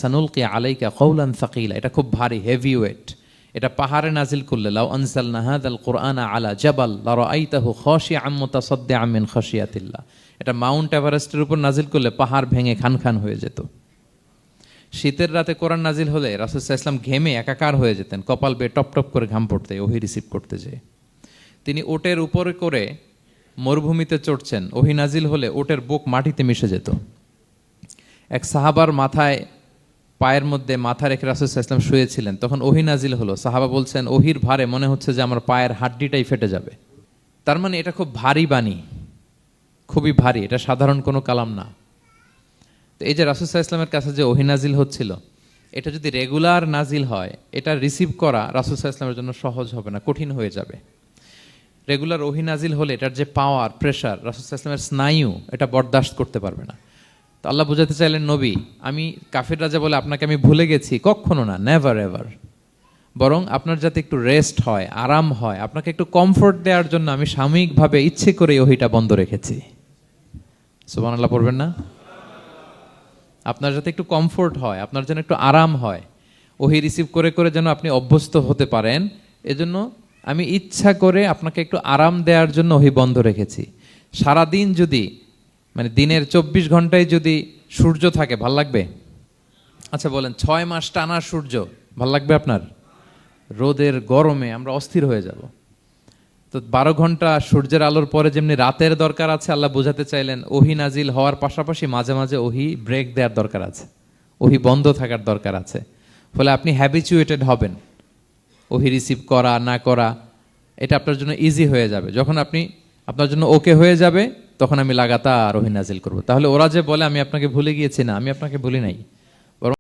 সানুলকি আলাইকা কওলান সাকিলা, এটা খুব ভারী, হেভি ওয়েট। এটা পাহাড়ে নাজিল করলে, লাউ আনজালনা হাযাল কুরআনা আলা জাবাল লারাআইতাহু খাশিআম মুতাসাদ্দিআম মিন খাশিয়াতিল্লাহ, এটা মাউন্ট এভারেস্টের উপর নাজিল করলে পাহাড় ভেঙে খান খান হয়ে যেত। শীতের রাতে কোরআন নাজিল হলে রাসূল সাল্লাল্লাহু আলাইহি ওয়াসাল্লাম ঘেমে একাকার হয়ে যেতেন, কপাল বেয়ে টপ টপ করে ঘাম পড়তে ওহী রিসিভ করতে যেয়ে। তিনি ওটের উপরে করে মরুভূমিতে চড়ছেন, ওহী নাজিল হলে ওটের বুক মাটিতে মিশে যেত। এক সাহাবার মাথায়, পায়ের মধ্যে মাথা রেখে রাসূল সাল্লাল্লাহু আলাইহি ওয়াসাল্লাম শুয়েছিলেন, তখন ওহী নাজিল হলো। সাহাবা বলছেন, ওহীর ভারে মনে হচ্ছে যে আমার পায়ের হাড্ডিটাই ফেটে যাবে। তার মানে এটা খুব ভারী বাণী, খুবই ভারী, এটা সাধারণ কোনো কালাম না। তো এই যে রাসূল সাল্লাল্লাহু আলাইহি ওয়াসাল্লামের কাছে যে ওহী নাজিল হচ্ছিল, এটা যদি রেগুলার নাজিল হয়, এটা রিসিভ করা রাসূল সাল্লাল্লাহু আলাইহি ওয়াসাল্লামের জন্য সহজ হবে না, কঠিন হয়ে যাবে। রেগুলার ওহী নাজিল হলে এটার যে পাওয়ার, প্রেশার, রাসূল সাল্লাল্লাহু আলাইহি ওয়াসাল্লামের স্নায়ু এটা বরদাস্ত করতে পারবে না। তো আল্লাহ বোঝাতে চাইলেন, নবী, আমি কাফির রাজা বলে আপনাকে আমি ভুলে গেছি, কখনো না, নেভার এভার। বরং আপনার যাতে একটু রেস্ট হয়, আরাম হয়, আপনাকে একটু কমফোর্ট দেওয়ার জন্য আমি সাময়িকভাবে ইচ্ছে করে ওহীটা বন্ধ রেখেছি। সুবহানাল্লাহ পড়বেন না? আপনার যাতে একটু কমফোর্ট হয়, আপনার যেন একটু আরাম হয়, ওহী রিসিভ করে করে যেন আপনি অভ্যস্ত হতে পারেন, এজন্য আমি ইচ্ছা করে আপনাকে একটু আরাম দেওয়ার জন্য ওহী বন্ধ রেখেছি। সারাদিন যদি, মানে দিনের 24 ঘন্টায় যদি সূর্য থাকে, ভাল লাগবে? আচ্ছা বলেন, 6 মাস টানা সূর্য ভাল লাগবে আপনার? রোদের গরমে আমরা অস্থির হয়ে যাব। তো 12 ঘন্টা সূর্যের আলোর পরে যেমনি রাতের দরকার আছে, আল্লাহ বোঝাতে চাইলেন ওহী নাজিল হওয়ার পাশাপাশি মাঝে মাঝে ওহী ব্রেক দেওয়ার দরকার আছে, ওহী বন্ধ থাকার দরকার আছে। ফলে আপনি হ্যাবিচুয়েটেড হবেন, ওহী রিসিভ করা না করা এটা আপনার জন্য ইজি হয়ে যাবে। যখন আপনার জন্য ওকে হয়ে যাবে, তখন আমি লাগাতার ওহী নাজিল করব। তাহলে ওরা যে বলে আমি আপনাকে ভুলে গিয়েছি, না, আমি আপনাকে ভুলি নাই।